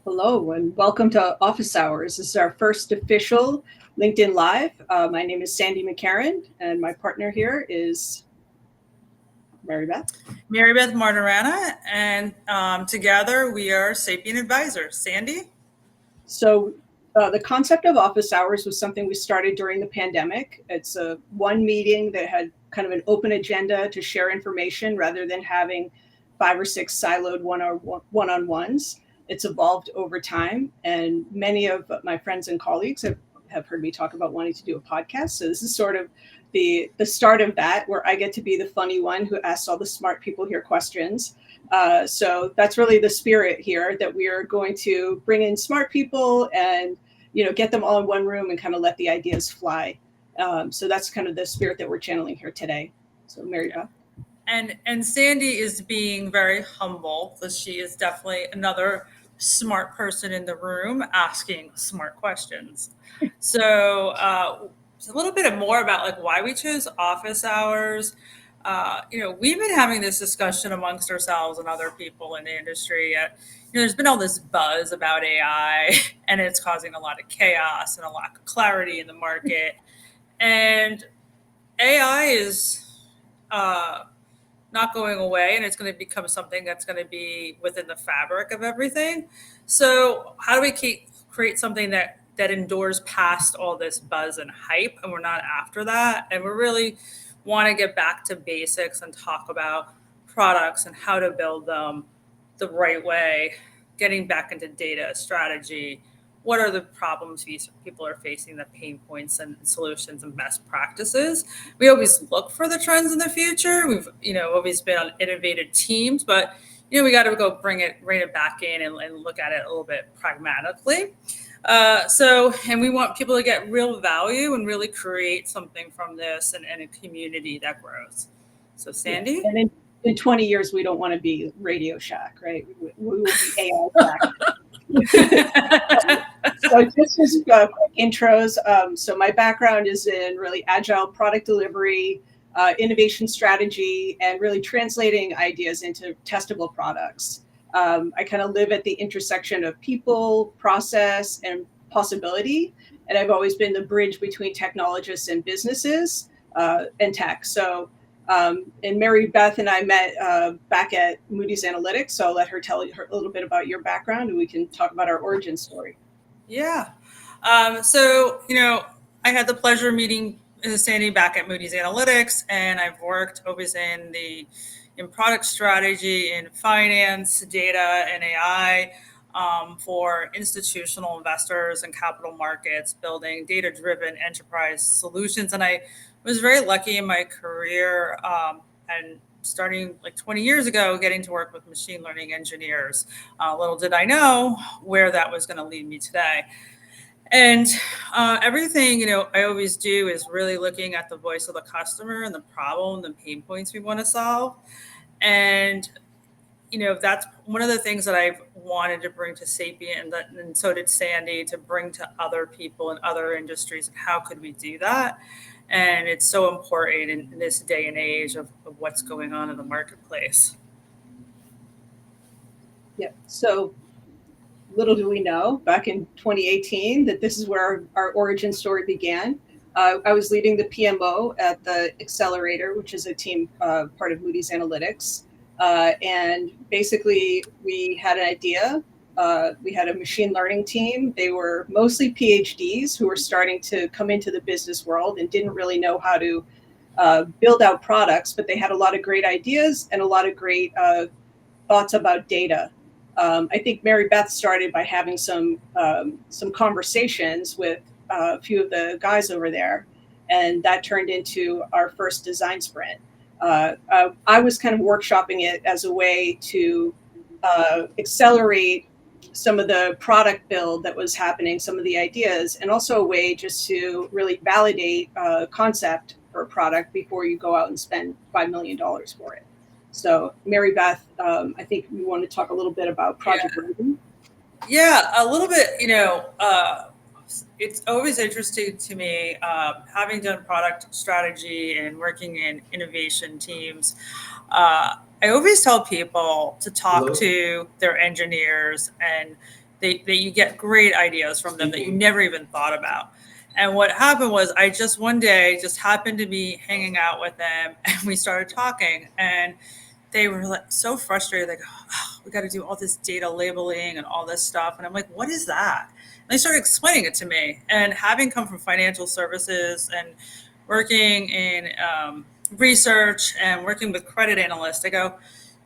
Hello and welcome to Office Hours. This is our first official LinkedIn Live. My name is Sandy McCarran and my partner here is Mary Beth. Mary Beth Martirana, and together we are Sapient Advisors. Sandy? So the concept of Office Hours was something we started during the pandemic. It's a one meeting that had kind of an open agenda to share information rather than having 5 or 6 siloed one-on-ones. It's evolved over time, and many of my friends and colleagues have heard me talk about wanting to do a podcast. So this is sort of the start of that, where I get to be the funny one who asks all the smart people here questions. So that's really the spirit here, that we are going to bring in smart people and get them all in one room and kind of let the ideas fly. So that's kind of the spirit that we're channeling here today. So Mary Beth. And Sandy is being very humble, because she is definitely another smart person in the room asking smart questions. So a little bit more about like why we chose office hours. We've been having this discussion amongst ourselves and other people in the industry. There's been all this buzz about AI, and it's causing a lot of chaos and a lack of clarity in the market. And AI is not going away, and it's going to become something that's going to be within the fabric of everything. So how do we create something that endures past all this buzz and hype, and we're not after that, and we really want to get back to basics and talk about products and how to build them the right way, getting back into data strategy. What are the problems people are facing, the pain points and solutions and best practices? We always look for the trends in the future. We've, always been on innovative teams, but, we got to go bring it back in and look at it a little bit pragmatically. And we want people to get real value and really create something from this and a community that grows. So Sandy? Yeah. And in 20 years, we don't want to be Radio Shack, right? We will be AI Shack. So just as quick intros. So my background is in really agile product delivery, innovation strategy, and really translating ideas into testable products. I kind of live at the intersection of people, process, and possibility. And I've always been the bridge between technologists and businesses and tech. So, and Mary Beth and I met back at Moody's Analytics. So I'll let her tell her a little bit about your background, and we can talk about our origin story. Yeah. I had the pleasure of meeting Sandy back at Moody's Analytics, and I've worked always in product strategy, in finance, data, and AI for institutional investors and capital markets, building data-driven enterprise solutions. And I was very lucky in my career and starting like 20 years ago, getting to work with machine learning engineers. Little did I know where that was going to lead me today. And everything, I always do is really looking at the voice of the customer and the problem, the pain points we want to solve. And, that's one of the things that I've wanted to bring to Sapient, and so did Sandy, to bring to other people in other industries. And how could we do that? And it's so important in this day and age of what's going on in the marketplace. Yeah. So little do we know, back in 2018, that this is where our origin story began. I was leading the PMO at the Accelerator, which is a team part of Moody's Analytics. And basically, we had an idea. We had a machine learning team. They were mostly PhDs who were starting to come into the business world and didn't really know how to build out products, but they had a lot of great ideas and a lot of great thoughts about data. I think Mary Beth started by having some conversations with a few of the guys over there, and that turned into our first design sprint. I was kind of workshopping it as a way to accelerate some of the product build that was happening, some of the ideas, and also a way just to really validate a concept for a product before you go out and spend $5 million for it. So Mary Beth, I think we want to talk a little bit about Project Raven. Yeah, a little bit, it's always interesting to me, having done product strategy and working in innovation teams. I always tell people to talk to their engineers and you get great ideas from them that you never even thought about. And what happened was I just one day just happened to be hanging out with them and we started talking, and they were like so frustrated. Like, oh, we got to do all this data labeling and all this stuff. And I'm like, what is that? And they started explaining it to me. And having come from financial services and working in research and working with credit analysts, I go,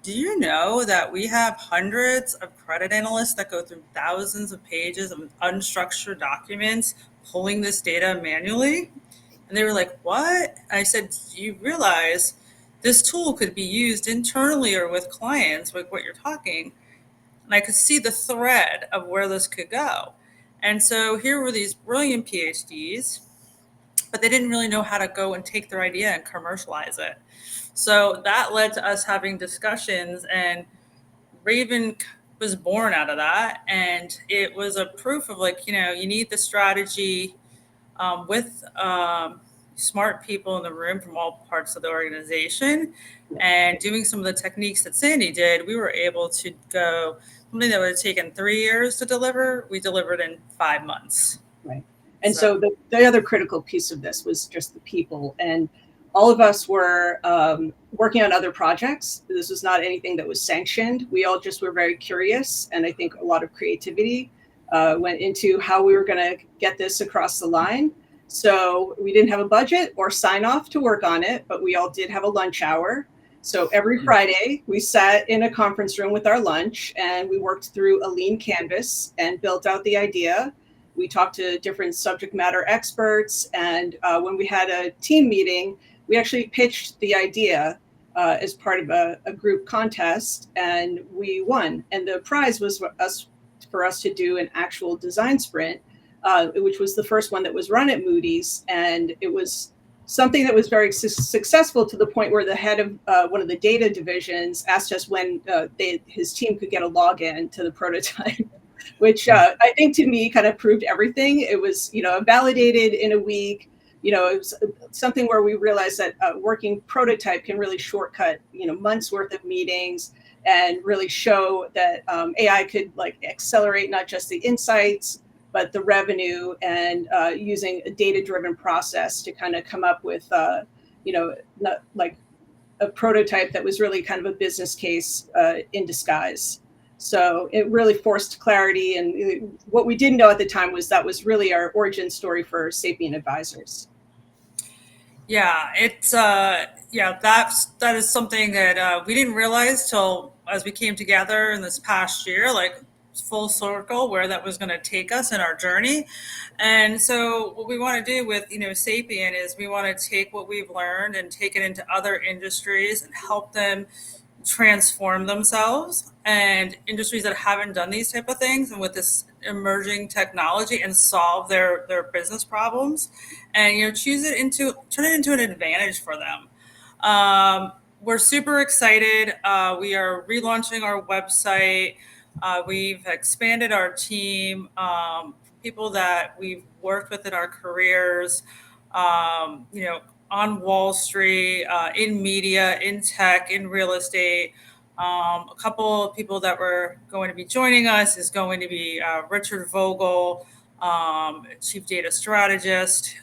do you know that we have hundreds of credit analysts that go through thousands of pages of unstructured documents, pulling this data manually? And they were like, what? I said, do you realize this tool could be used internally or with clients, like what you're talking? And I could see the thread of where this could go. And so here were these brilliant PhDs, but they didn't really know how to go and take their idea and commercialize it. So that led to us having discussions, and Raven was born out of that. And it was a proof of like, you need the strategy with smart people in the room from all parts of the organization, and doing some of the techniques that Sandy did. We were able to go something that would have taken 3 years to deliver. We delivered in 5 months. Right. And so the other critical piece of this was just the people. And all of us were working on other projects. This was not anything that was sanctioned. We all just were very curious. And I think a lot of creativity went into how we were going to get this across the line. So we didn't have a budget or sign off to work on it, but we all did have a lunch hour. So every Friday we sat in a conference room with our lunch and we worked through a lean canvas and built out the idea. We talked to different subject matter experts. And when we had a team meeting, we actually pitched the idea as part of a group contest, and we won. And the prize was for us to do an actual design sprint, which was the first one that was run at Moody's. And it was something that was very successful, to the point where the head of one of the data divisions asked us when his team could get a login to the prototype, which I think to me kind of proved everything. It was, validated in a week. It was something where we realized that a working prototype can really shortcut, months worth of meetings, and really show that AI could like accelerate not just the insights, but the revenue, and using a data-driven process to kind of come up with, not like a prototype that was really kind of a business case in disguise. So it really forced clarity. And what we didn't know at the time was that was really our origin story for Sapient Advisors. Yeah, it's that is something that we didn't realize till as we came together in this past year, like full circle, where that was going to take us in our journey. And so what we want to do with Sapient is we want to take what we've learned and take it into other industries and help them transform themselves, and industries that haven't done these type of things and with this emerging technology, and solve their business problems, and turn it into an advantage for them. We're super excited. We are relaunching our website. We've expanded our team, people that we've worked with in our careers, on Wall Street, in media, in tech, in real estate. A couple of people that were going to be joining us is going to be Richard Vogel, Chief Data Strategist.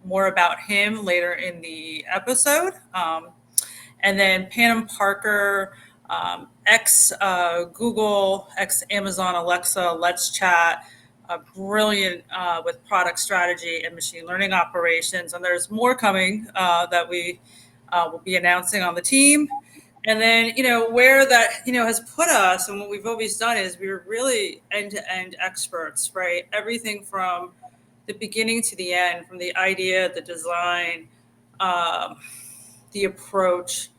More about him later in the episode. And then Pam Parker, ex-Google, ex-Amazon Alexa, Let's Chat, brilliant with product strategy and machine learning operations. And there's more coming that we will be announcing on the team. And then, where that, has put us, and what we've always done is we're really end-to-end experts, right? Everything from the beginning to the end, from the idea, the design, the approach,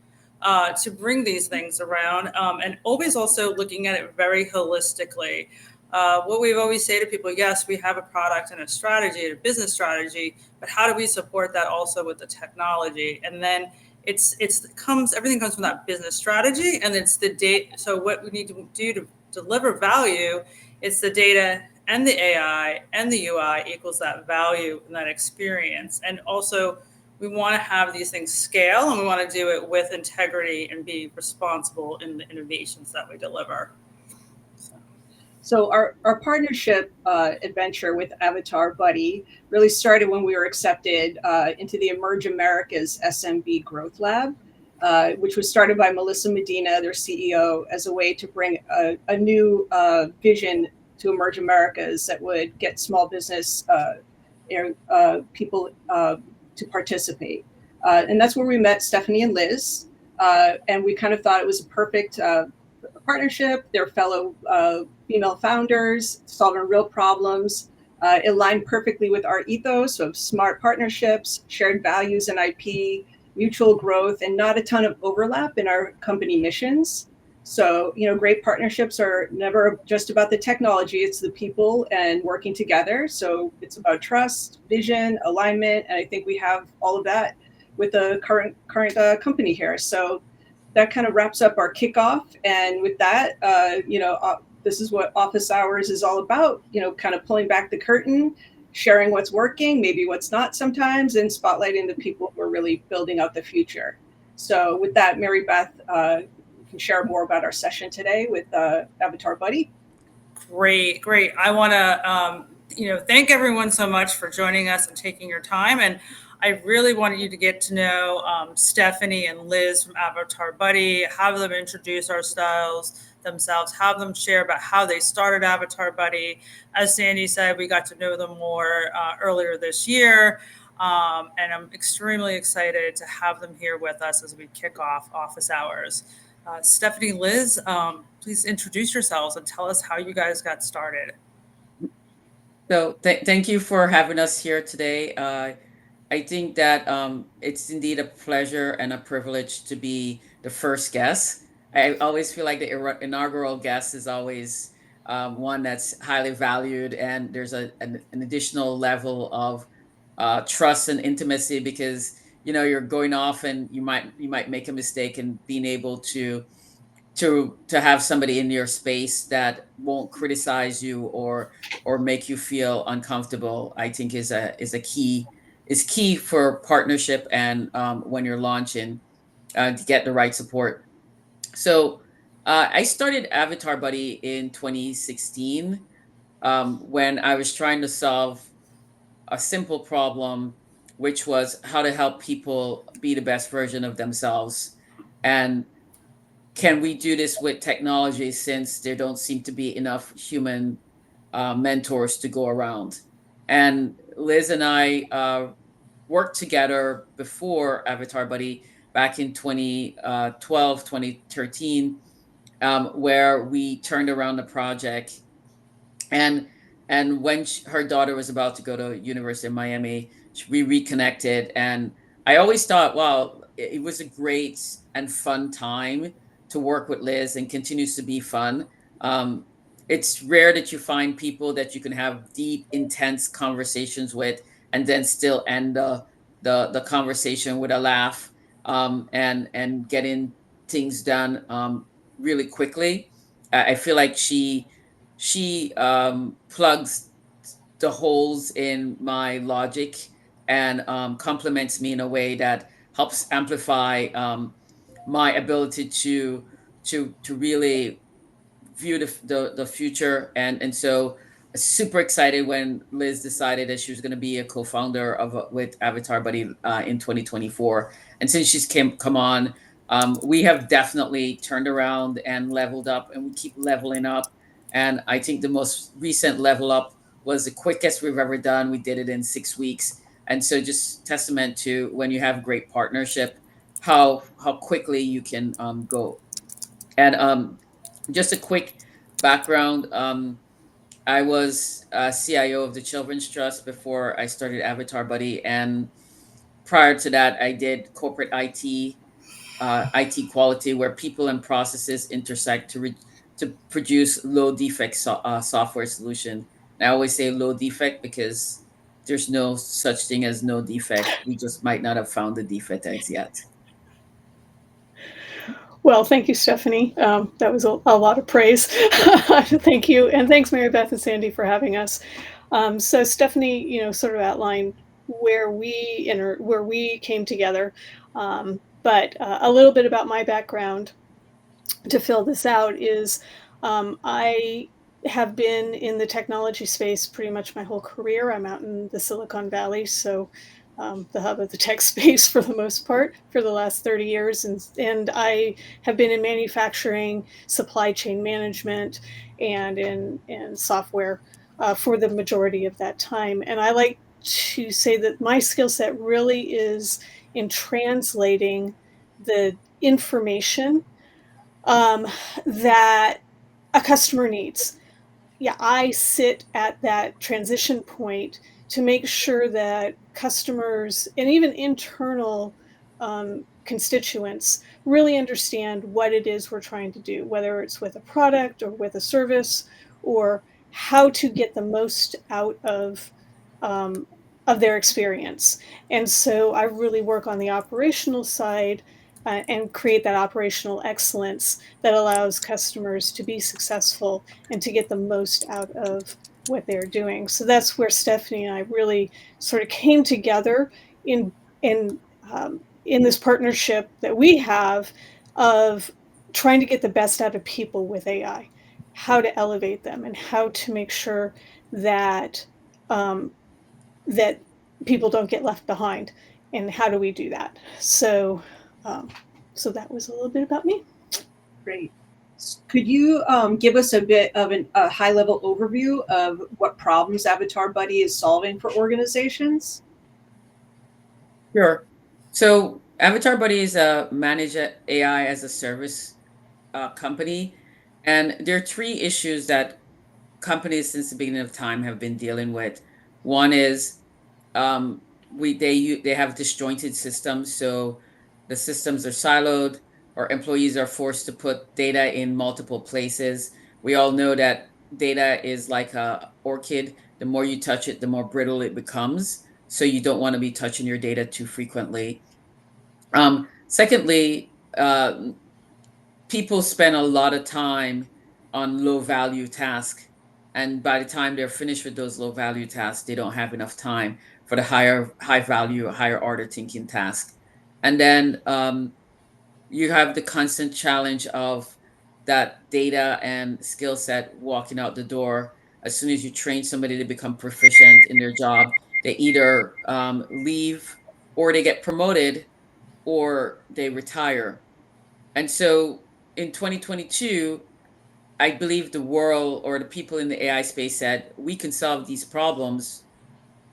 to bring these things around, and always also looking at it very holistically. What we've always say to people, yes, we have a product and a strategy, a business strategy, but how do we support that also with the technology? And then everything comes from that business strategy, and it's the data. So what we need to do to deliver value, it's the data and the AI and the UI equals that value and that experience. And also we want to have these things scale, and we want to do it with integrity and be responsible in the innovations that we deliver. So our partnership adventure with Avatar Buddy really started when we were accepted into the Emerge Americas SMB Growth Lab, which was started by Melissa Medina, their CEO, as a way to bring a new vision to Emerge Americas that would get small business people to participate. And that's where we met Stephanie and Liz. And we kind of thought it was a perfect partnership. They're fellow female founders solving real problems. It aligned perfectly with our ethos of smart partnerships, shared values and IP, mutual growth, and not a ton of overlap in our company missions. So, great partnerships are never just about the technology, it's the people and working together. So it's about trust, vision, alignment, and I think we have all of that with the current company here. So that kind of wraps up our kickoff. And with that, this is what office hours is all about, kind of pulling back the curtain, sharing what's working, maybe what's not sometimes, and spotlighting the people who are really building out the future. So with that, Mary Beth, can share more about our session today with Avatar Buddy. Great. I want to, thank everyone so much for joining us and taking your time. And I really wanted you to get to know Stephanie and Liz from Avatar Buddy, have them introduce themselves, have them share about how they started Avatar Buddy. As Sandy said, we got to know them more earlier this year. And I'm extremely excited to have them here with us as we kick off office hours. Stephanie, Liz, please introduce yourselves and tell us how you guys got started. So thank you for having us here today. I think that it's indeed a pleasure and a privilege to be the first guest. I always feel like the inaugural guest is always one that's highly valued, and there's an additional level of trust and intimacy because you're going off and you might make a mistake, and being able to have somebody in your space that won't criticize you or make you feel uncomfortable, I think is key for partnership, and when you're launching, to get the right support. So I started Avatar Buddy in 2016, when I was trying to solve a simple problem, which was how to help people be the best version of themselves. And can we do this with technology, since there don't seem to be enough human mentors to go around? And Liz and I worked together before Avatar Buddy back in 2012, 2013, where we turned around the project. And when her daughter was about to go to University of Miami, we reconnected. And I always thought, wow, it was a great and fun time to work with Liz, and continues to be fun. Um, it's rare that you find people that you can have deep, intense conversations with, and then still end the conversation with a laugh, and getting things done really quickly. I feel like she plugs the holes in my logic, and complements me in a way that helps amplify my ability to really view the future. And so super excited when Liz decided that she was going to be a co-founder of with Avatar Buddy in 2024. And since she's come on, we have definitely turned around and leveled up, and we keep leveling up. And I think the most recent level up was the quickest we've ever done. We did it in 6 weeks. And so just testament to, when you have great partnership, how quickly you can go. And just a quick background. I was CIO of the Children's Trust before I started Avatar Buddy. And prior to that, I did corporate IT quality, where people and processes intersect to produce low defect software solution. And I always say low defect because there's no such thing as no defect. We just might not have found the defect as yet. Well, thank you, Stephanie. That was a lot of praise. Thank you. And thanks, Mary Beth and Sandy, for having us. So Stephanie, sort of outlined where we came together. But a little bit about my background to fill this out is I have been in the technology space pretty much my whole career. I'm out in the Silicon Valley, so the hub of the tech space for the most part for the last 30 years. And I have been in manufacturing, supply chain management, and in software for the majority of that time. And I like to say that my skill set really is in translating the information um, that a customer needs. Yeah, I sit at that transition point to make sure that customers and even internal constituents really understand what it is we're trying to do, whether it's with a product or with a service, or how to get the most out um, of their experience. And so I really work on the operational side and create that operational excellence that allows customers to be successful and to get the most out of what they're doing. So that's where Stephanie and I really sort of came together in in this partnership that we have of trying to get the best out of people with AI, how to elevate them, and how to make sure that um, that people don't get left behind. And how do we do that? Um, so that was a little bit about me. Great. Could you give us a bit of a high-level overview of what problems Avatar Buddy is solving for organizations? Sure. So Avatar Buddy is a managed AI as a service company, and there are three issues that companies since the beginning of time have been dealing with. One is they have disjointed systems, so the systems are siloed, or employees are forced to put data in multiple places. We all know that data is like a orchid. The more you touch it, the more brittle it becomes. So you don't want to be touching your data too frequently. Secondly, people spend a lot of time on low value tasks, and by the time they're finished with those low value tasks, they don't have enough time for the high value, higher order thinking task. And then you have the constant challenge of that data and skill set walking out the door. As soon as you train somebody to become proficient in their job, they either leave, or they get promoted, or they retire. And so in 2022, I believe the world, or the people in the AI space, said we can solve these problems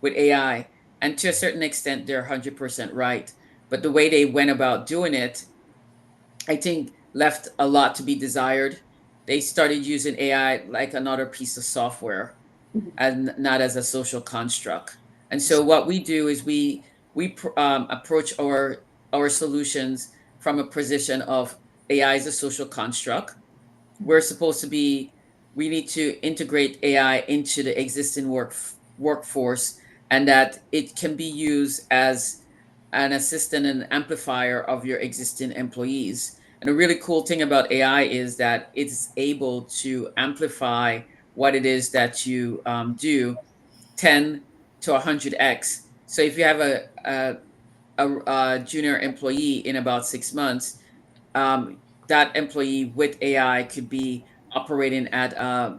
with AI. And to a certain extent, they're 100% right. But the way they went about doing it, I think, left a lot to be desired. They started using AI like another piece of software Mhm. and not as a social construct. And so what we do is we approach our solutions from a position of AI is a social construct. We're supposed to be We need to integrate AI into the existing workforce, and that it can be used as an assistant and amplifier of your existing employees. And the really cool thing about AI is that it's able to amplify what it is that you do 10 to 100x. So if you have a junior employee in about 6 months, that employee with AI could be operating at a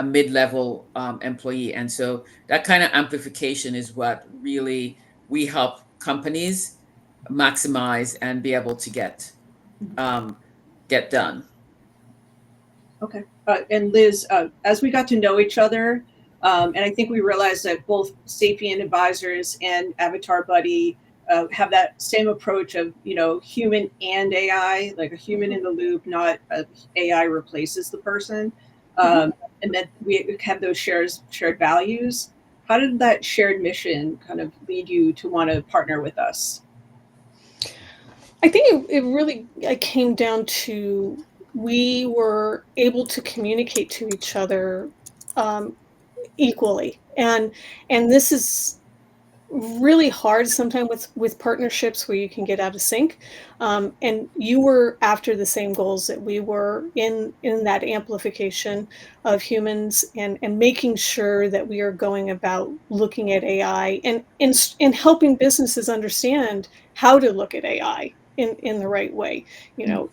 mid-level employee. And so that kind of amplification is what really we help companies maximize and be able to Mhm. um, get done. Okay. And Liz, as we got to know each other, and I think we realized that both Sapient Advisors and Avatar Buddy have that same approach of, human and AI, like a human in the loop, not AI replaces the person. Mhm. And that we have those shared values. How did that shared mission kind of lead you to want to partner with us? I think it really came down to we were able to communicate to each other um, equally, and this is really hard sometimes with partnerships where you can get out of sync. And you were after the same goals that we were in that amplification of humans, and making sure that we are going about looking at AI and helping businesses understand how to look at AI in the right way, you know,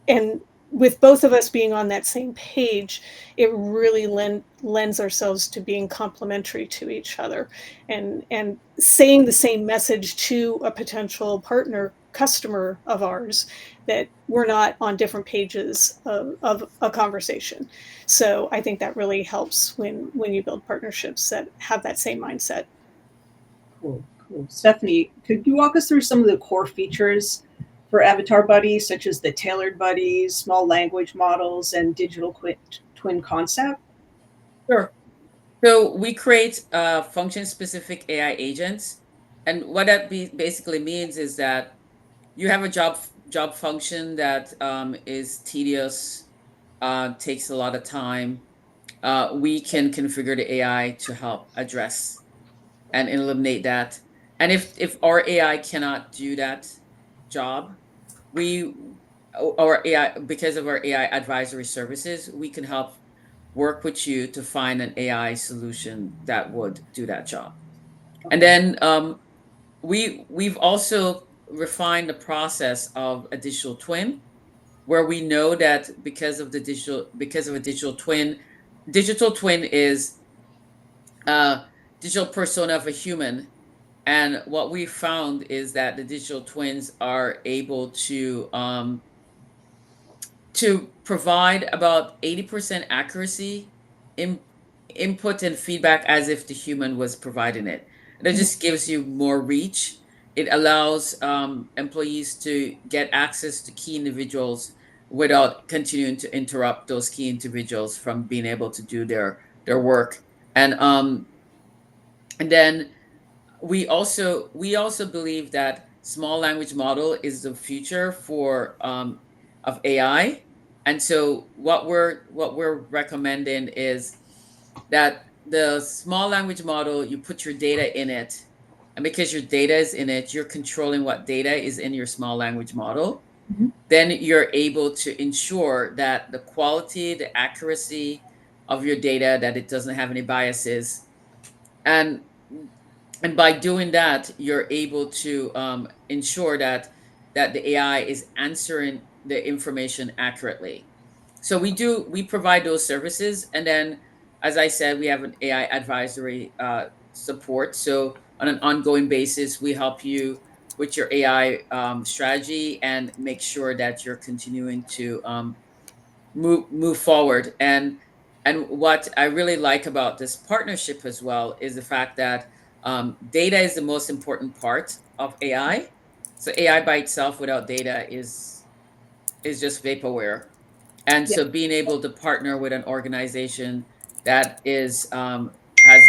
and with both of us being on that same page, it really lends ourselves to being complementary to each other, and saying the same message to a potential partner customer of ours, that we're not on different pages of a conversation. So I think that really helps when you build partnerships that have that same mindset. Cool, cool. Stephanie, could you walk us through some of the core features for Avatar Buddies, such as the tailored buddies, small language models, and digital twin concept? Sure. So we create function-specific AI agents, and what that basically means is that you have a job function that is tedious, takes a lot of time. We can configure the AI to help address and eliminate that. And if our AI cannot do that job, we our AI, because of our AI advisory services, we can help work with you to find an AI solution that would do that job. And Okay. then we've also refined the process of a digital twin, where we know that because of a digital twin is a digital persona of a human. And what we found is that the digital twins are able to provide about 80% accuracy in input and feedback as if the human was providing it. And it Mhm. just gives you more reach. It allows employees to get access to key individuals without continuing to interrupt those key individuals from being able to do their work. And then we also believe that small language model is the future for of AI. And so what we're recommending is that the small language model, you put your data in it, and because your data is in it, you're controlling what data is in your small language model. Mhm. Then you're able to ensure that the quality, the accuracy of your data, that it doesn't have any biases. And and by doing that, you're able to ensure that the AI is answering the information accurately. So we provide those services, and then, as I said, we have an AI advisory support. So on an ongoing basis, we help you with your AI strategy and make sure that you're continuing to move forward. And what I really like about this partnership as well is the fact that data is the most important part of AI. So AI by itself without data is just vaporware. And Yeah. so being able to partner with an organization that is has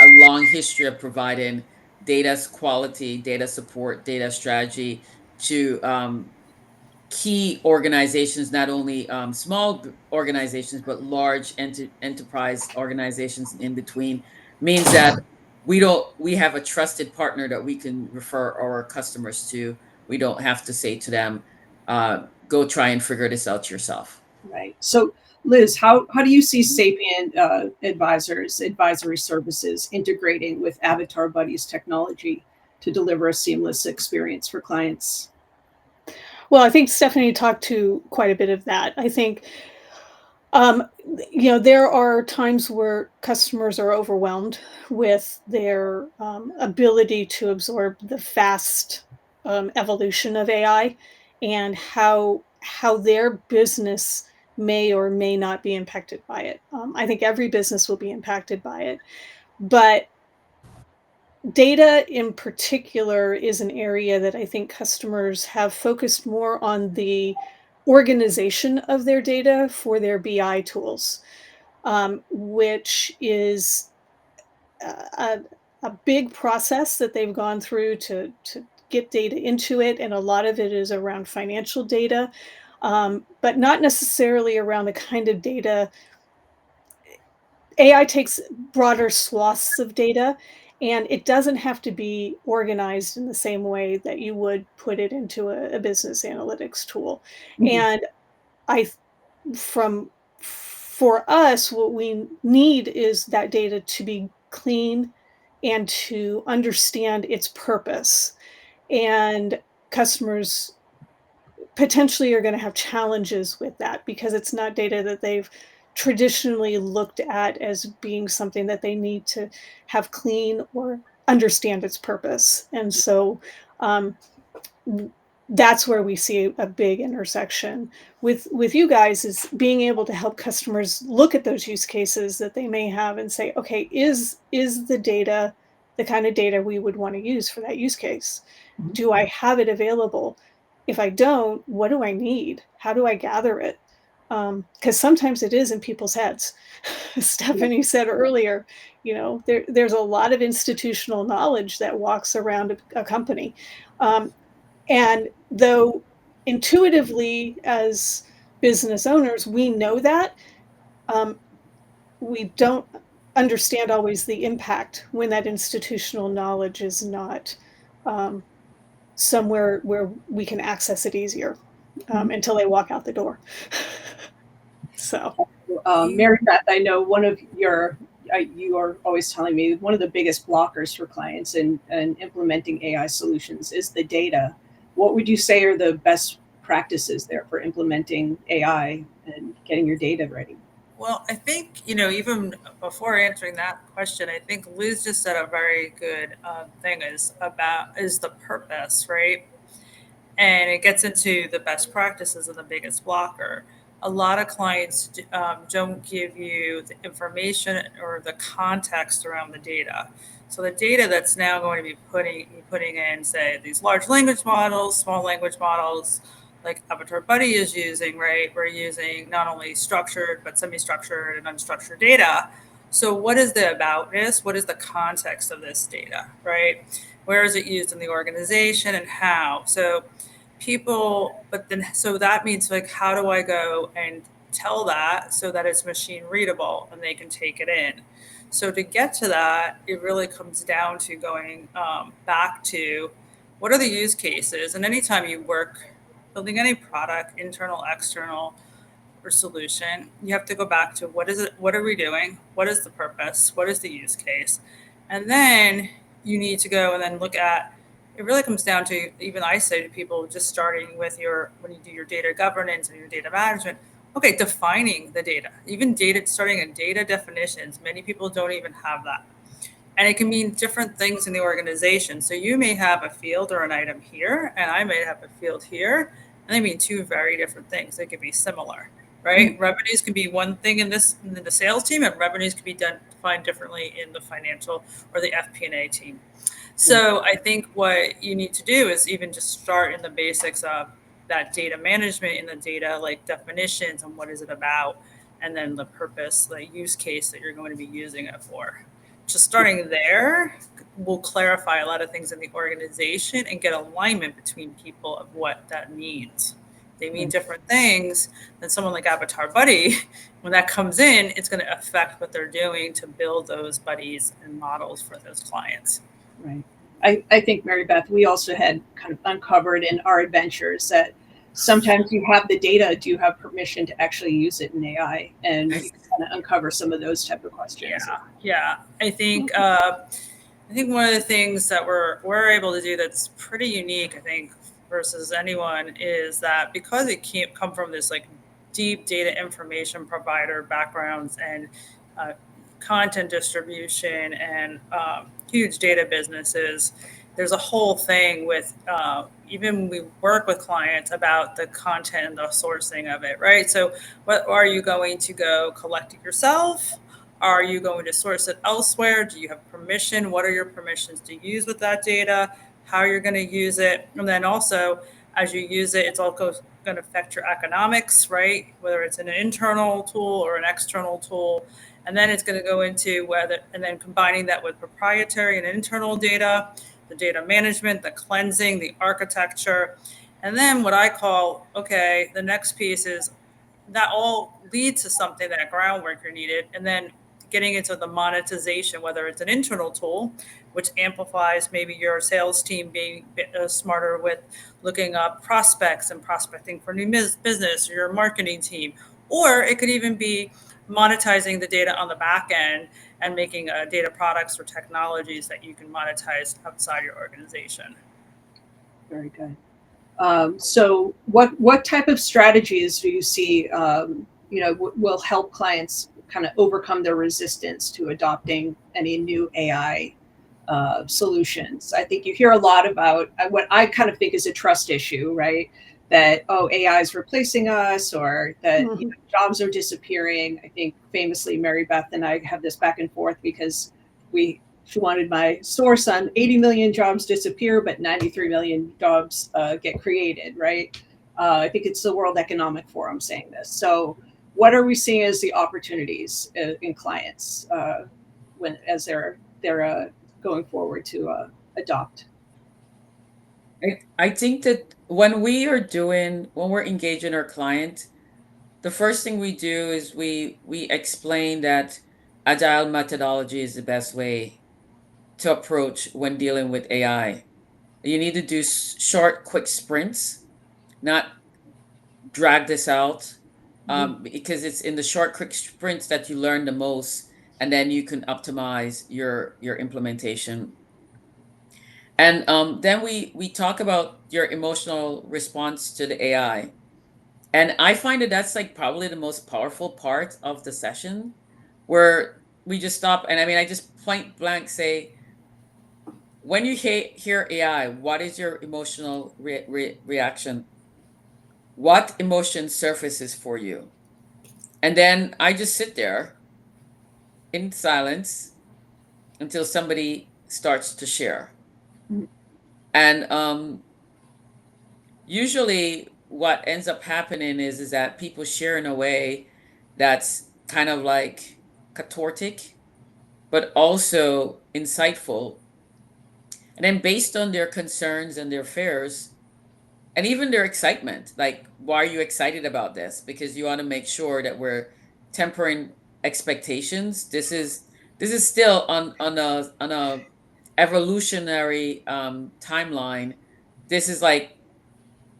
a long history of providing data's quality, data support, data strategy to key organizations, not only small organizations, but large enterprise organizations in between, means that we have a trusted partner that we can refer our customers to. We don't have to say to them, go try and figure this out yourself. Right. So, Liz, how do you see Sapient Advisors, advisory services integrating with Avatar Buddies technology to deliver a seamless experience for clients? Well, I think Stephanie talked to quite a bit of that. I think, um, there are times where customers are overwhelmed with their ability to absorb the fast evolution of AI, and how their business may or may not be impacted by it. I think every business will be impacted by it, but data in particular is an area that I think customers have focused more on the organization of their data for their BI tools, which is a, a big process that they've gone through to get data into it. And a lot of it is around financial data, but not necessarily around the kind of data. AI takes broader swaths of data, and it doesn't have to be organized in the same way that you would put it into a business analytics tool. Mhm. And I th- from for us, what we need is that data to be clean and to understand its purpose. And customers potentially are going to have challenges with that because it's not data that they've traditionally looked at as being something that they need to have clean or understand its purpose. And so um, that's where we see a big intersection with you guys, is being able to help customers look at those use cases that they may have and say, okay, is the data the kind of data we would want to use for that use case? Mhm. Do I have it available? If I don't, what do I need? How do I gather it? Because sometimes it is in people's heads. Stephanie said earlier, there's a lot of institutional knowledge that walks around a company. Um, and though intuitively as business owners, we know that, um, we don't understand always the impact when that institutional knowledge is not um, somewhere where we can access it easier Mhm. until they walk out the door. So, Mary Beth, I know you are always telling me one of the biggest blockers for clients in implementing AI solutions is the data. What would you say are the best practices there for implementing AI and getting your data ready? Well, I think, even before answering that question, I think Liz just said a very good thing is the purpose, right? And it gets into the best practices and the biggest blocker. A lot of clients don't give you the information or the context around the data. So the data that's now going to be putting in, say, these large language models, small language models, like Avatar Buddy is using, right? We're using not only structured but semi-structured and unstructured data. So what is the aboutness? What is the context of this data, right? Where is it used in the organization and how? So so that means, like, how do I go and tell that so that it's machine readable and they can take it in? So to get to that, it really comes down to going back to what are the use cases. And anytime you work building any product, internal, external, or solution, you have to go back to what is it, what are we doing, what is the purpose, what is the use case, and then you need to go and then look at. It really comes down to, even I say to people, just starting with when you do your data governance and your data management, okay, defining the data, even data, starting in data definitions. Many people don't even have that. And it can mean different things in the organization. So you may have a field or an item here, and I may have a field here, and they mean two very different things. They could be similar, right? Mm-hmm. Revenues can be one thing in the sales team, and revenues can be defined differently in the financial or the FP&A team. So I think what you need to do is even just start in the basics of that data management and the data, like definitions and what is it about, and then the purpose, the use case that you're going to be using it for. Just starting there will clarify a lot of things in the organization and get alignment between people of what that means. They mean different things than someone like Avatar Buddy. When that comes in, it's going to affect what they're doing to build those buddies and models for those clients. Right. I think, Mary Beth, we also had kind of uncovered in our adventures that sometimes you have the data, do you have permission to actually use it in AI? And you can kind of uncover some of those type of questions. Yeah. I think one of the things that we're able to do that's pretty unique, I think, versus anyone, is that because it can't come from this like deep data information provider backgrounds and content distribution and huge data businesses, there's a whole thing with even we work with clients about the content and the sourcing of it, right? So what are you going to go collect it yourself? Are you going to source it elsewhere? Do you have permission? What are your permissions to use with that data? How you're going to use it? And then also, as you use it, it's also going to affect your economics, right? Whether it's an internal tool or an external tool. And then it's going to go into and then combining that with proprietary and internal data, the data management, the cleansing, the architecture. And then what I call, okay, the next piece is that all leads to something, that groundwork you're needed. And then getting into the monetization, whether it's an internal tool, which amplifies maybe your sales team being smarter with looking up prospects and prospecting for new business, or your marketing team, or it could even be monetizing the data on the back end and making data products or technologies that you can monetize outside your organization. Very good. So what type of strategies do you see, will help clients kind of overcome their resistance to adopting any new AI solutions? I think you hear a lot about what I kind of think is a trust issue, right? That, oh, AI is replacing us, or that Mhm. jobs are disappearing. I think famously Mary Beth and I have this back and forth because she wanted my source on 80 million jobs disappear, but 93 million jobs get created, right? I think it's the World Economic Forum saying this. So, what are we seeing as the opportunities in clients as they're going forward to adopt? I think that when we're engaging our client, the first thing we do is we explain that agile methodology is the best way to approach when dealing with AI. You need to do short, quick sprints, not drag this out, Mhm. because it's in the short, quick sprints that you learn the most, and then you can optimize your implementation. And then we talk about your emotional response to the AI. And I find that that's like probably the most powerful part of the session, where we just stop. And I mean, I just point blank say, when you hear AI, what is your emotional reaction? What emotion surfaces for you? And then I just sit there in silence until somebody starts to share. And usually what ends up happening is that people share in a way that's kind of like cathartic, but also insightful. And then based on their concerns and their fears, and even their excitement, like, why are you excited about this? Because you want to make sure that we're tempering expectations. This is still on a evolutionary timeline. This is like,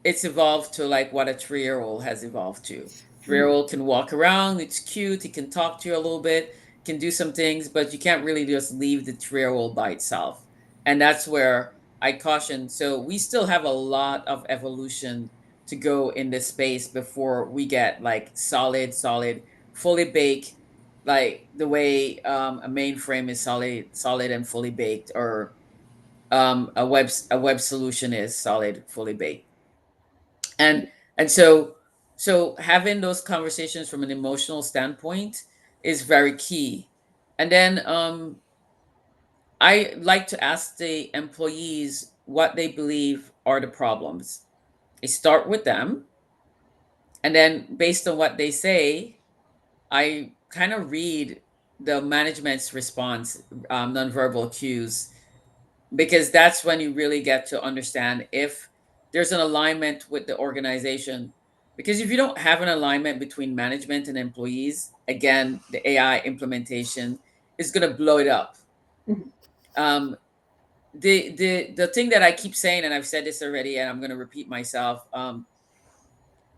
it's evolved to like what a 3-year-old has evolved to. 3-year-old can walk around, it's cute, he can talk to you a little bit, can do some things, but you can't really just leave the 3-year-old by itself. And that's where I caution. So we still have a lot of evolution to go in this space before we get like solid, fully baked, like the way a mainframe is solid and fully baked, or a web solution is solid, fully baked. And and so so having those conversations from an emotional standpoint is very key. And then I like to ask the employees what they believe are the problems. I start with them, and then based on what they say, I kind of read the management's response, nonverbal cues, because that's when you really get to understand if there's an alignment with the organization. Because if you don't have an alignment between management and employees, again, the AI implementation is going to blow it up. Mhm. um, the thing that I keep saying, and I've said this already and I'm going to repeat myself,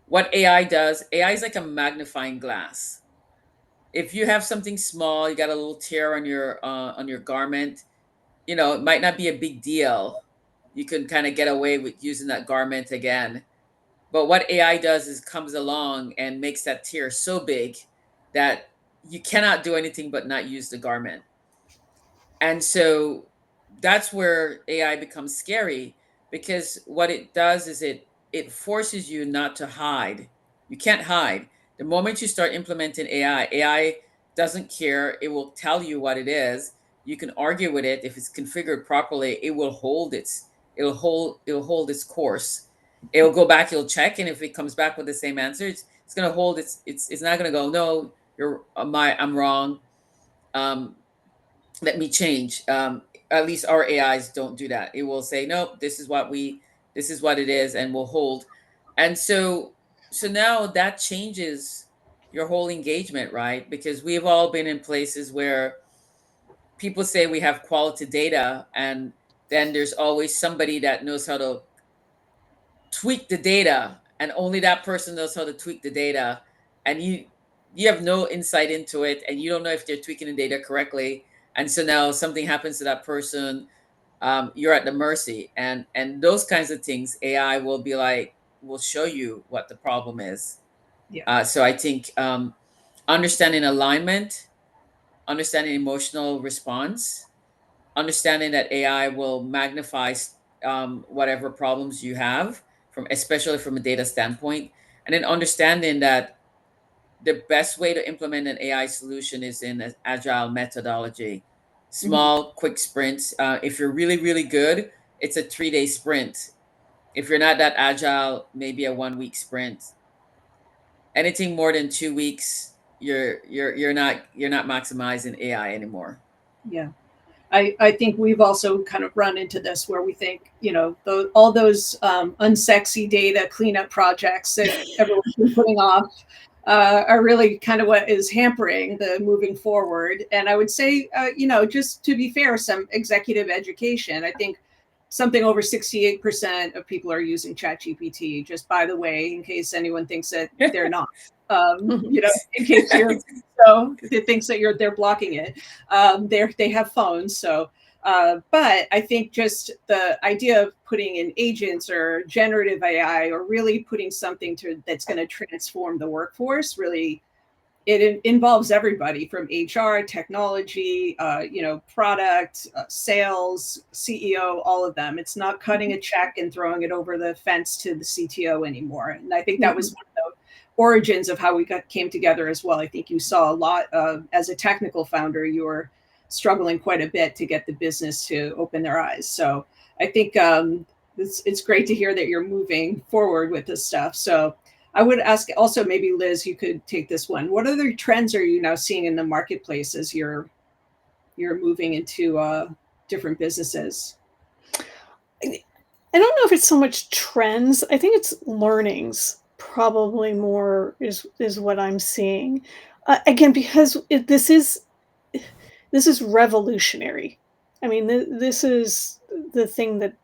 what AI is like a magnifying glass. If you have something small, you got a little tear on your garment, it might not be a big deal. You can kind of get away with using that garment again. But what AI does is comes along and makes that tear so big that you cannot do anything but not use the garment. And so that's where AI becomes scary, because what it does is it forces you not to hide. You can't hide. The moment you start implementing AI doesn't care. It will tell you what it is. You can argue with it. If it's configured properly, it'll hold its course. It'll go back, it'll check, and if it comes back with the same answer, it's gonna hold it's not gonna go, no, I'm wrong. Um, Let me change. At least our AIs don't do that. It will say, nope, this is what it is, and will hold. And so now that changes your whole engagement, right? Because we've all been in places where people say we have quality data, and then there's always somebody that knows how to tweak the data, and only that person knows how to tweak the data, and you have no insight into it, and you don't know if they're tweaking the data correctly. And so now something happens to that person, you're at the mercy, and those kinds of things. AI will be like, will show you what the problem is. Yeah. So I think understanding alignment, understanding emotional response, understanding that AI will magnify whatever problems you have, from especially from a data standpoint, and then understanding that the best way to implement an AI solution is in an agile methodology. Mhm. Small, quick sprints. If you're really, really good, it's a 3-day sprint. If you're not that agile, maybe a 1-week sprint. Anything more than 2 weeks, you're not maximizing AI anymore. Yeah. I think we've also kind of run into this where we think, all those unsexy data cleanup projects that everyone's been putting off are really kind of what is hampering the moving forward. And I would say, just to be fair, some executive education. I think something over 68% of people are using ChatGPT, just by the way, in case anyone thinks that they're not. In case you're so it thinks that they're blocking it. They have phones, so but I think just the idea of putting in agents or generative AI or really putting something that's going to transform the workforce, really it involves everybody from HR, technology, product, sales, CEO, all of them. It's not cutting a check and throwing it over the fence to the CTO anymore. And I think that was one of the origins of how we came together as well. I think you saw a lot as a technical founder, you were struggling quite a bit to get the business to open their eyes. So I think it's great to hear that you're moving forward with this stuff. So I would ask also, maybe Liz, you could take this one. What other trends are you now seeing in the marketplace as you're moving into different businesses? I don't know if it's so much trends. I think it's learnings probably more is what I'm seeing. Again, because this is revolutionary. I mean, this is the thing that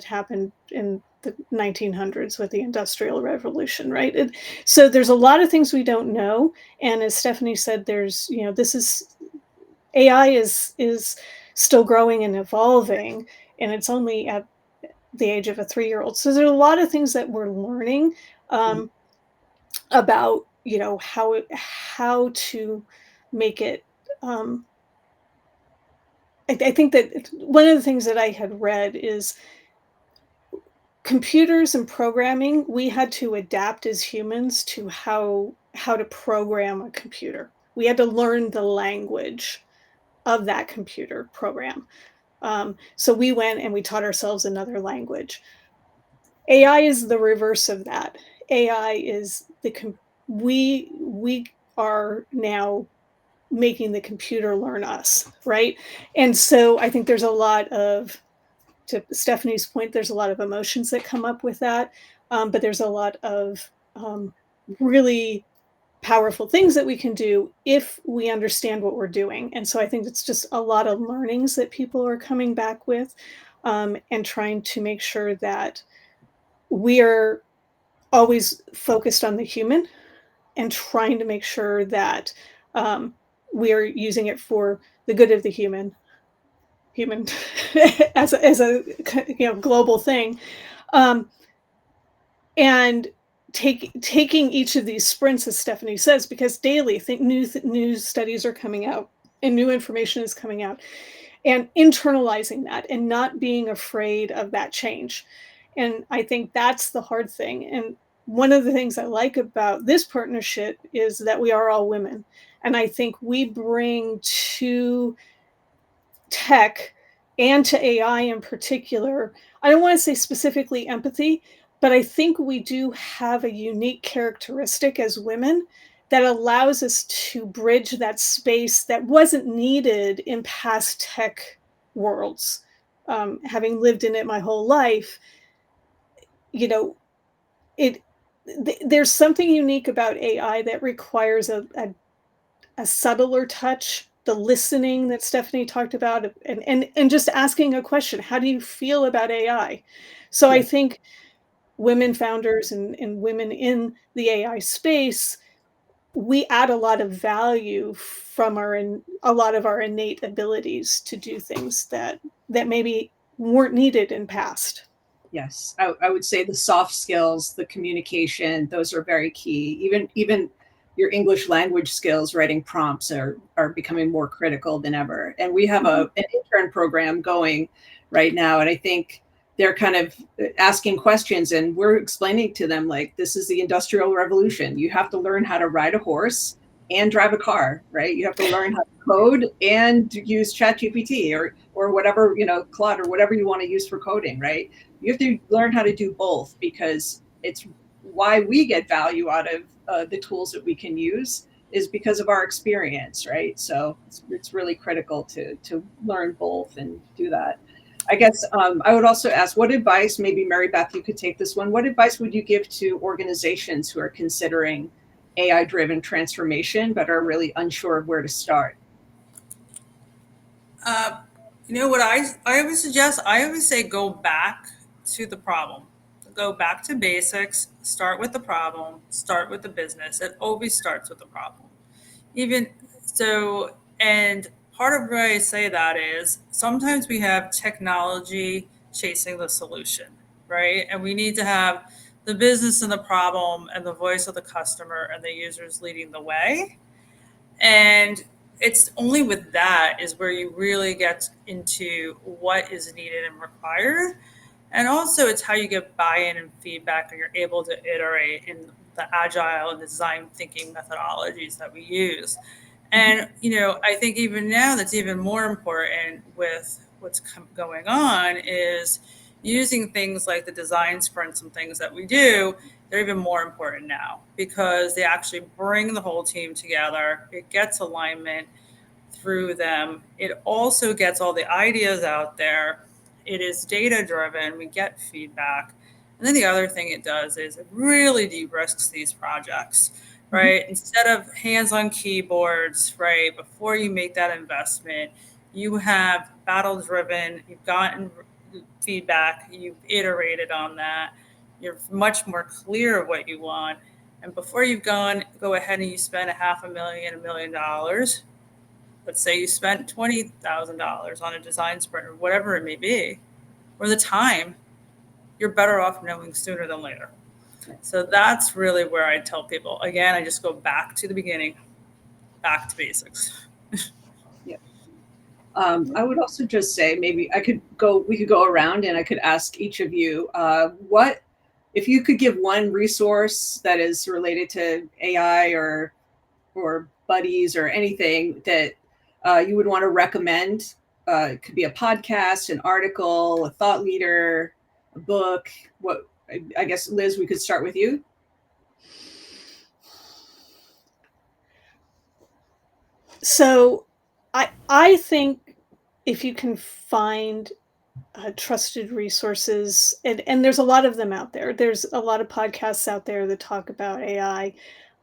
happened in the 1900s with the Industrial Revolution, right? So there's a lot of things we don't know, and as Stephanie said, this is AI is still growing and evolving, and it's only at the age of a 3-year-old. So there's a lot of things that we're learning about, how to make it. I think that one of the things that I had read is computers and programming. We had to adapt as humans to how to program a computer. We had to learn the language of that computer program. So we went and we taught ourselves another language. AI is the reverse of that. AI is we are now making the computer learn us, right? And so I think there's a lot of, to Stephanie's point, there's a lot of emotions that come up with that, but there's a lot of really powerful things that we can do if we understand what we're doing. And so I think it's just a lot of learnings that people are coming back with, and trying to make sure that we are always focused on the human and trying to make sure that we are using it for the good of the human as a global thing, um, and taking each of these sprints, as Stephanie says, because daily new studies are coming out and new information is coming out, and internalizing that and not being afraid of that change. And I think that's the hard thing. And one of the things I like about this partnership is that we are all women. And I think we bring to tech and to AI in particular, I don't want to say specifically empathy, but I think we do have a unique characteristic as women that allows us to bridge that space that wasn't needed in past tech worlds. Having lived in it my whole life, you know, it there's something unique about AI that requires a subtler touch, the listening that Stephanie talked about, and just asking a question. How do you feel about AI? So I Yeah. think women founders and women in the AI space, we add a lot of value from a lot of our innate abilities to do things that maybe weren't needed in past. Yes, I would say the soft skills, the communication, those are very key. Even your English language skills, writing prompts are becoming more critical than ever. And we have an intern program going right now, and I think they're kind of asking questions, and we're explaining to them like this is the Industrial Revolution. You have to learn how to ride a horse and drive a car, right? You have to learn how to code and use ChatGPT or whatever, Claude or whatever you want to use for coding, right? You have to learn how to do both, because it's why we get value out of the tools that we can use is because of our experience, right? So it's really critical to learn both and do that. I guess I would also ask, what advice, maybe Mary Beth, you could take this one. What advice would you give to organizations who are considering AI-driven transformation but are really unsure of where to start? What I would suggest, I always say go back to the problem. Go back to basics, start with the problem, start with the business. It always starts with the problem. Even so, and part of why I say that is sometimes we have technology chasing the solution, right? And we need to have the business and the problem and the voice of the customer and the users leading the way. And it's only with that is where you really get into what is needed and required. And also it's how you get buy-in and feedback, and you're able to iterate in the agile and design thinking methodologies that we use. And, I think even now that's even more important with what's going on is using things like the design sprints and things that we do. They're even more important now because they actually bring the whole team together. It gets alignment through them. It also gets all the ideas out there. It is data driven. We get feedback. And then the other thing it does is it really de-risks these projects, right? Mm-hmm. Instead of hands on keyboards, right? Before you make that investment, you have battle driven, you've gotten feedback, you've iterated on that. You're much more clear of what you want. And before you've go ahead and you spend $500,000, $1 million, let's say you spent $20,000 on a design sprint or whatever it may be, or the time, you're better off knowing sooner than later. So that's really where I tell people, again, I just go back to the beginning, back to basics. Yeah. I would also just say maybe we could go around and I could ask each of you, what, if you could give one resource that is related to AI or buddies or anything that you would want to recommend. It could be a podcast, an article, a thought leader, a book. What, I guess, Liz, we could start with you. So I think if you can find trusted resources, and there's a lot of them out there. There's a lot of podcasts out there that talk about AI.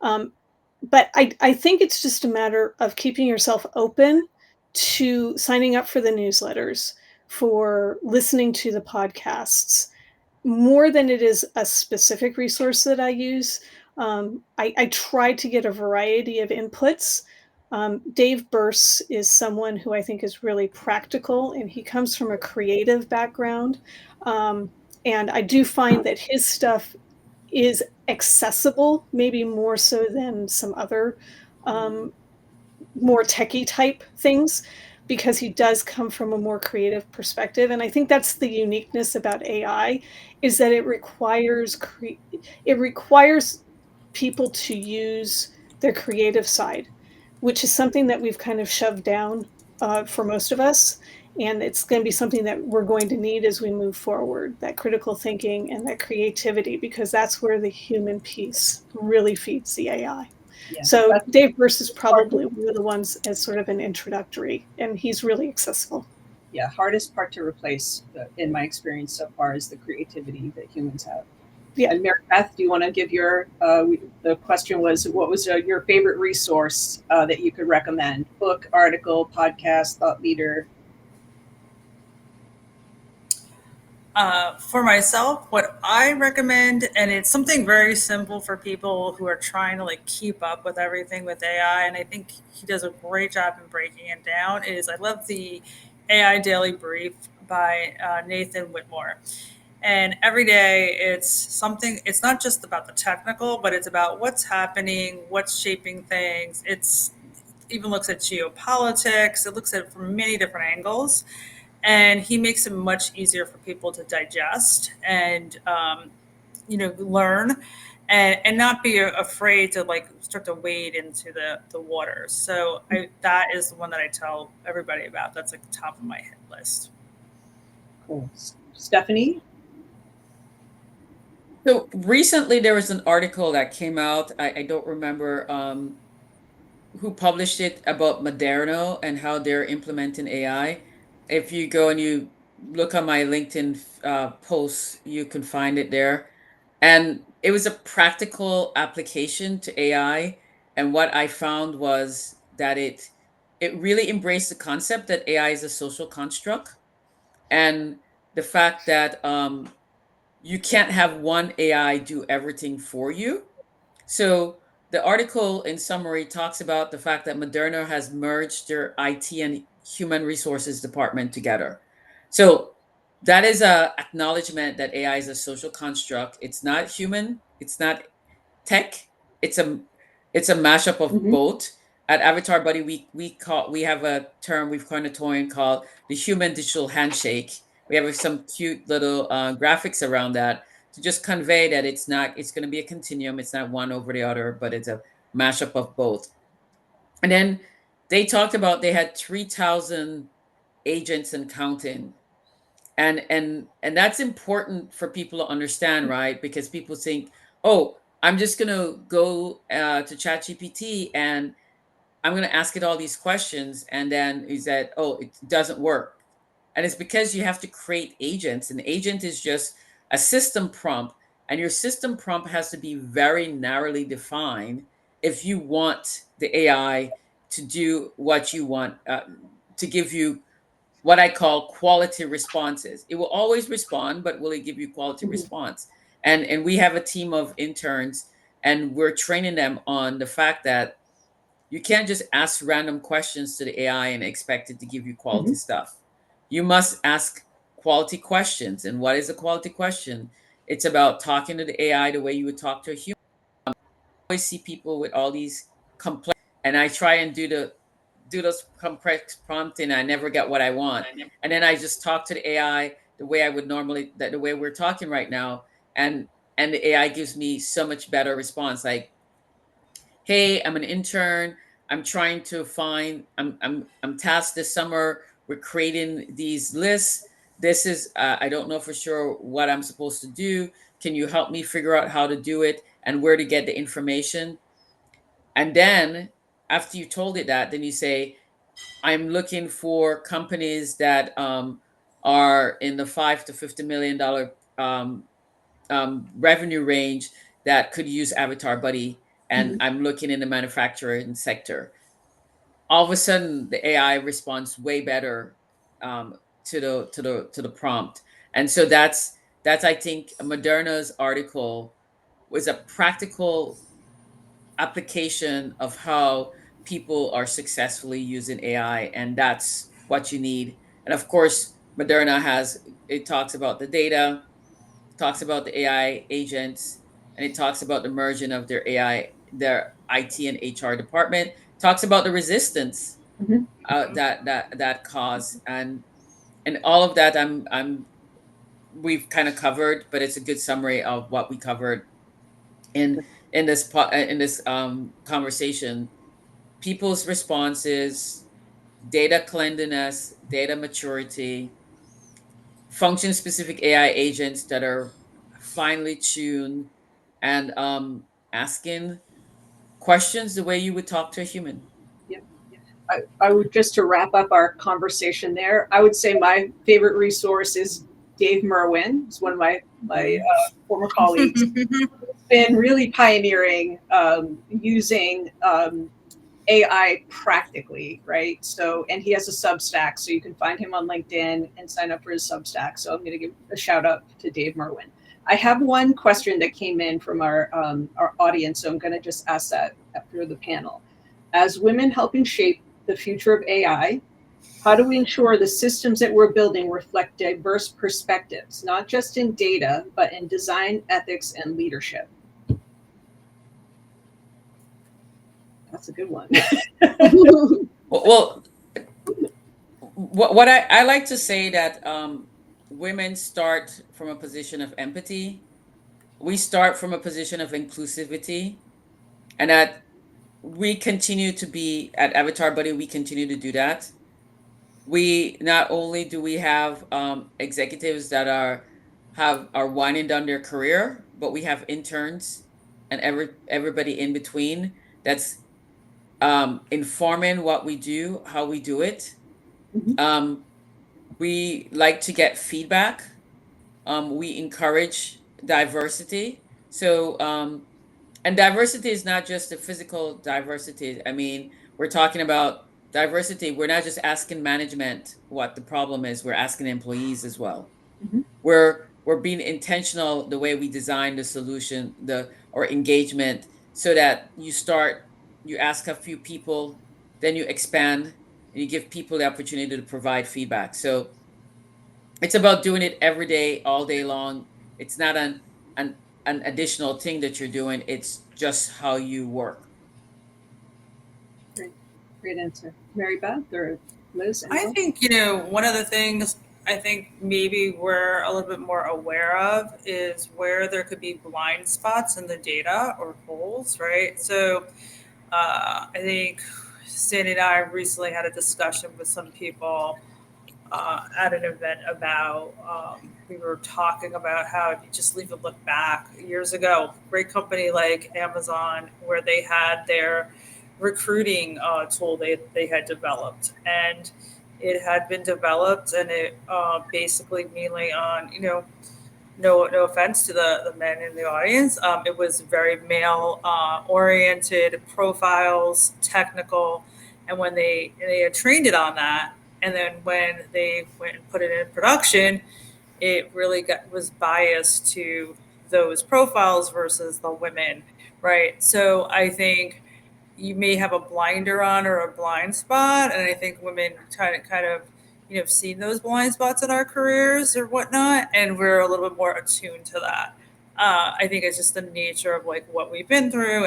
But I think it's just a matter of keeping yourself open to signing up for the newsletters, for listening to the podcasts, more than it is a specific resource that I use. I try to get a variety of inputs. Dave Burse is someone who I think is really practical, and he comes from a creative background. And I do find that his stuff is accessible, maybe more so than some other more techie type things, because he does come from a more creative perspective. And I think that's the uniqueness about AI, is that it requires people to use their creative side, which is something that we've kind of shoved down for most of us. And it's going to be something that we're going to need as we move forward, that critical thinking and that creativity, because that's where the human piece really feeds the AI. Yeah, so Dave Burse is probably one of the ones as sort of an introductory, and he's really accessible. Yeah, hardest part to replace, in my experience so far, is the creativity that humans have. Yeah. And Mary Beth, do you want to give the question was, what was your favorite resource that you could recommend? Book, article, podcast, thought leader? For myself, what I recommend, and it's something very simple for people who are trying to keep up with everything with AI, and I think he does a great job in breaking it down, is I love the AI Daily Brief by Nathan Whitmore. And every day it's something, it's not just about the technical, but it's about what's happening, what's shaping things. It's even looks at geopolitics. It looks at it from many different angles. And he makes it much easier for people to digest and, learn and not be afraid to like start to wade into the waters. So that is the one that I tell everybody about. That's like the top of my hit list. Cool. Stephanie? So recently there was an article that came out. I don't remember who published it, about Moderno and how they're implementing AI. If you go and you look on my LinkedIn posts, you can find it there. And it was a practical application to AI. And what I found was that it really embraced the concept that AI is a social construct, and the fact that you can't have one AI do everything for you. So the article in summary talks about the fact that Moderna has merged their IT and human resources department together. So that is a acknowledgement that AI is a social construct. It's not human. It's not tech. It's a mashup of Mm-hmm. both. At Avatar Buddy, we have a term we've coined a toy called the human digital handshake. We have some cute little graphics around that to just convey that it's going to be a continuum. It's not one over the other, but it's a mashup of both. And then they talked about they had 3,000 agents and counting. And that's important for people to understand, right? Because people think, oh, I'm just going to go to ChatGPT and I'm going to ask it all these questions. And then he said, oh, it doesn't work. And it's because you have to create agents. An agent is just a system prompt, and your system prompt has to be very narrowly defined if you want the AI to do what you want, to give you what I call quality responses. It will always respond, but will it give you quality Mm-hmm. response? And we have a team of interns, and we're training them on the fact that you can't just ask random questions to the AI and expect it to give you Mm-hmm. quality stuff. You must ask quality questions. And what is a quality question? It's about talking to the AI the way you would talk to a human. I always see people with all these complex, and I try and do those complex prompting. I never get what I want. And then I just talk to the AI the way I would normally, that the way we're talking right now. And the AI gives me so much better response. Like, hey, I'm an intern. I'm trying to find. I'm tasked this summer with creating these lists. This is I don't know for sure what I'm supposed to do. Can you help me figure out how to do it and where to get the information? And then after you told it that, then you say, I'm looking for companies that are in the $5 to $50 million revenue range that could use Avatar Buddy, and Mm-hmm. I'm looking in the manufacturing sector. All of a sudden, the AI responds way better to the prompt, and so that's I think Moderna's article was a practical application of how people are successfully using AI, and that's what you need. And of course, Moderna has it talks about the data, talks about the AI agents, and it talks about the merging of their AI, their IT and HR department. Talks about the resistance Mm-hmm. that cause, and all of that. We've kind of covered, but it's a good summary of what we covered in in this conversation. People's responses, data cleanliness, data maturity, function specific AI agents that are finely tuned, and asking questions the way you would talk to a human. Yep. I would, just to wrap up our conversation there, I would say my favorite resource is Dave Merwin. He's one of my former colleagues. Been really pioneering using AI practically, right? So, and he has a Substack, so you can find him on LinkedIn and sign up for his Substack. So I'm going to give a shout out to Dave Merwin. I have one question that came in from our audience, so I'm going to just ask that after the panel. As women helping shape the future of AI, How do we ensure the systems that we're building reflect diverse perspectives, not just in data, but in design, ethics, and leadership? That's a good one. Well, what I like to say that women start from a position of empathy. We start from a position of inclusivity, and that we continue to be at Avatar Buddy. We continue to do that. We not only do we have executives that are winding down their career, but we have interns and everybody in between that's informing what we do, how we do it. Mhm. We like to get feedback. We encourage diversity. So, and diversity is not just the physical diversity. I mean, we're talking about diversity. We're not just asking management what the problem is. We're asking employees as well. Mhm. We're being intentional the way we design the solution, the or engagement, so that you ask a few people, then you expand, and you give people the opportunity to provide feedback. So it's about doing it every day, all day long. It's not an an additional thing that you're doing. It's just how you work. Great, great answer. Mary Beth or Liz, I anyone? think, one of the things I think maybe we're a little bit more aware of is where there could be blind spots in the data or holes, right? So I think Sandy and I recently had a discussion with some people at an event about, we were talking about how if you just leave a look back years ago, great company like Amazon, where they had their recruiting tool they had developed. And it had been developed and it basically mainly on, no offense to the men in the audience. It was very male oriented profiles, technical, and when they had trained it on that, and then when they went and put it in production, it really was biased to those profiles versus the women, right? So I think you may have a blinder on or a blind spot, and I think women kind of seen those blind spots in our careers or whatnot, and we're a little bit more attuned to that. I think it's just the nature of like what we've been through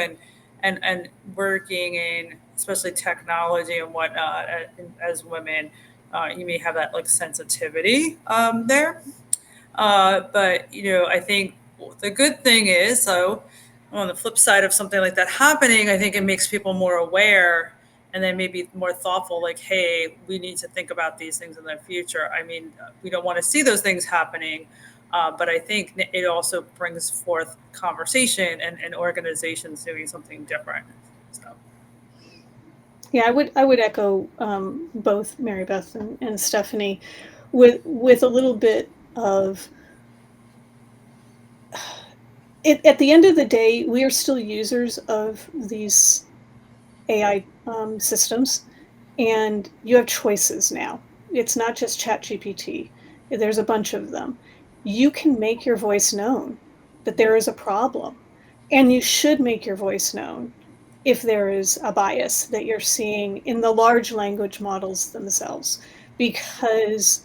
and working in especially technology and whatnot as women. You may have that like sensitivity there, but I think the good thing is, so on the flip side of something like that happening, I think it makes people more aware and then maybe more thoughtful, like, hey, we need to think about these things in the future. I mean, we don't want to see those things happening, but I think it also brings forth conversation and organizations doing something different. So. Yeah, I would echo both Mary Beth and Stephanie with a little bit of it. At the end of the day, we are still users of these AI systems, and you have choices now. It's not just ChatGPT. There's a bunch of them. You can make your voice known that there is a problem, and you should make your voice known if there is a bias that you're seeing in the large language models themselves, because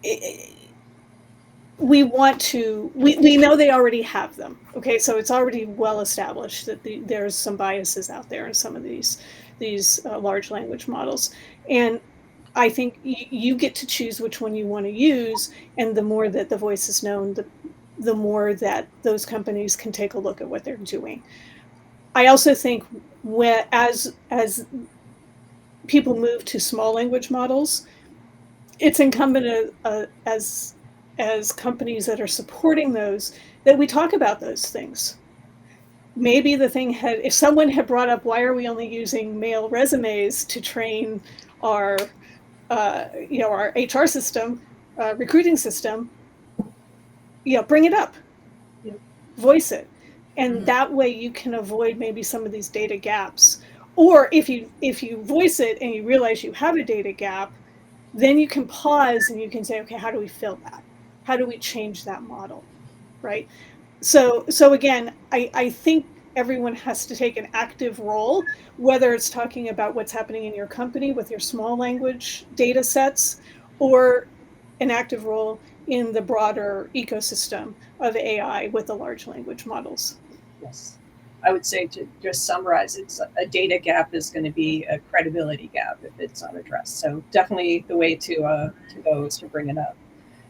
it, we know they already have them. Okay, so it's already well established that there's some biases out there in some of these large language models, and I think you get to choose which one you want to use, and the more that the voice is known, the more that those companies can take a look at what they're doing. I also think as people move to small language models, it's incumbent as companies that are supporting those, that we talk about those things. Maybe if someone had brought up, why are we only using male resumes to train our our HR system, recruiting system, bring it up, Yeah. voice it, and Mhm. that way you can avoid maybe some of these data gaps. Or if you voice it and you realize you have a data gap, then you can pause and you can say, okay, how do we fill that? How do we change that model? Right. So again, I think everyone has to take an active role, whether it's talking about what's happening in your company with your small language data sets, or an active role in the broader ecosystem of AI with the large language models. Yes. I would say, to just summarize, it's a data gap is going to be a credibility gap if it's unaddressed. So definitely the way to go is to bring it up.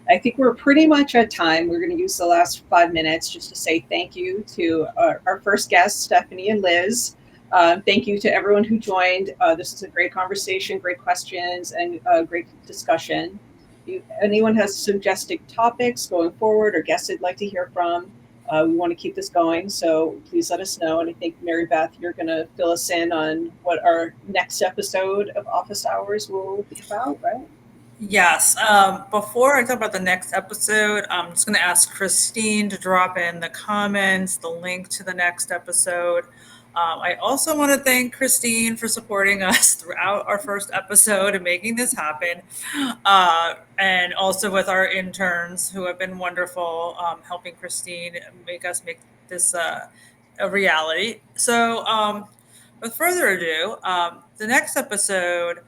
I think we're pretty much at time. We're going to use the last 5 minutes just to say thank you to our first guests, Stephanie and Liz. Thank you to everyone who joined. This is a great conversation, great questions, and great discussion. If anyone has suggested topics going forward or guests they'd like to hear from, we want to keep this going, so please let us know. And I think, Mary Beth, you're going to fill us in on what our next episode of Office Hours will be about, right? Yes. Before I talk about the next episode, I'm just going to ask Christine to drop in the comments, the link to the next episode. I also want to thank Christine for supporting us throughout our first episode and making this happen. And also with our interns who have been wonderful, helping Christine make this a reality. So with further ado, the next episode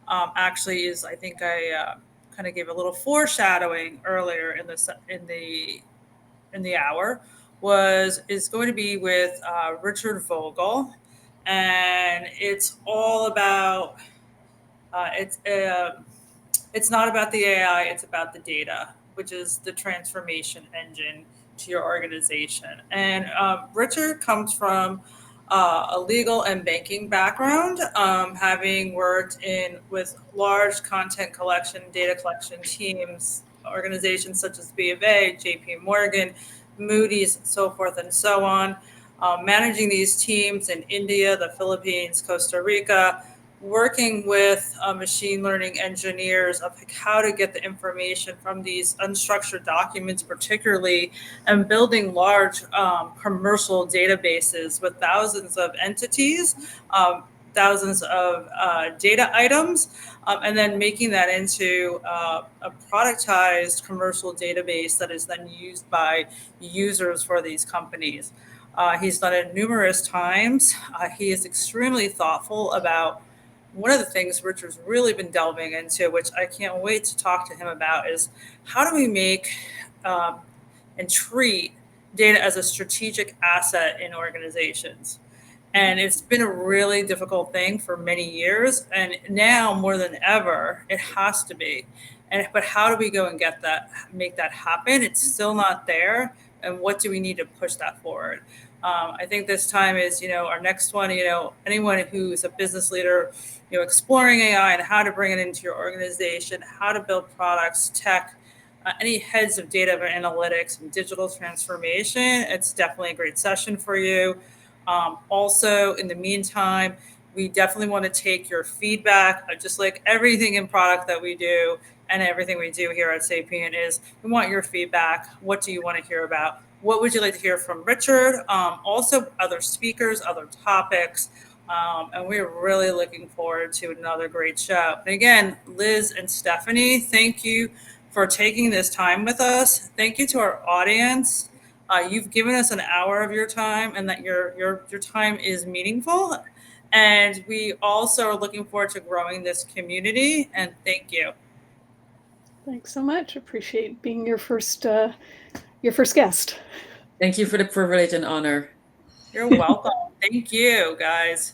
actually is, I think I kind of gave a little foreshadowing earlier in the hour, is going to be with Richard Vogel, and it's all about it's not about the AI, it's about the data, which is the transformation engine to your organization. And Richard comes from a legal and banking background, having worked with large content collection, data collection teams, organizations such as B of A, JP Morgan, Moody's, so forth and so on, managing these teams in India, the Philippines, Costa Rica, working with machine learning engineers of how to get the information from these unstructured documents, particularly, and building large commercial databases with thousands of entities, thousands of data items, and then making that into a productized commercial database that is then used by users for these companies. He's done it numerous times. He is extremely thoughtful about one of the things Richard's really been delving into, which I can't wait to talk to him about, is how do we make and treat data as a strategic asset in organizations. And it's been a really difficult thing for many years. And now more than ever, it has to be. But how do we go and make that happen? It's still not there. And what do we need to push that forward? I think this time is, our next one, anyone who's a business leader, exploring AI and how to bring it into your organization, how to build products, tech, any heads of data analytics and digital transformation, it's definitely a great session for you. Also, in the meantime, we definitely want to take your feedback, just like everything in product that we do and everything we do here at Sapient is we want your feedback. What do you want to hear about? What would you like to hear from Richard? Also, other speakers, other topics. And we're really looking forward to another great show. And again, Liz and Stephanie, thank you for taking this time with us. Thank you to our audience. You've given us an hour of your time, and that your time is meaningful. And we also are looking forward to growing this community. And thank you. Thanks so much. Appreciate being your first guest. Thank you for the privilege and honor. You're welcome. Thank you, guys.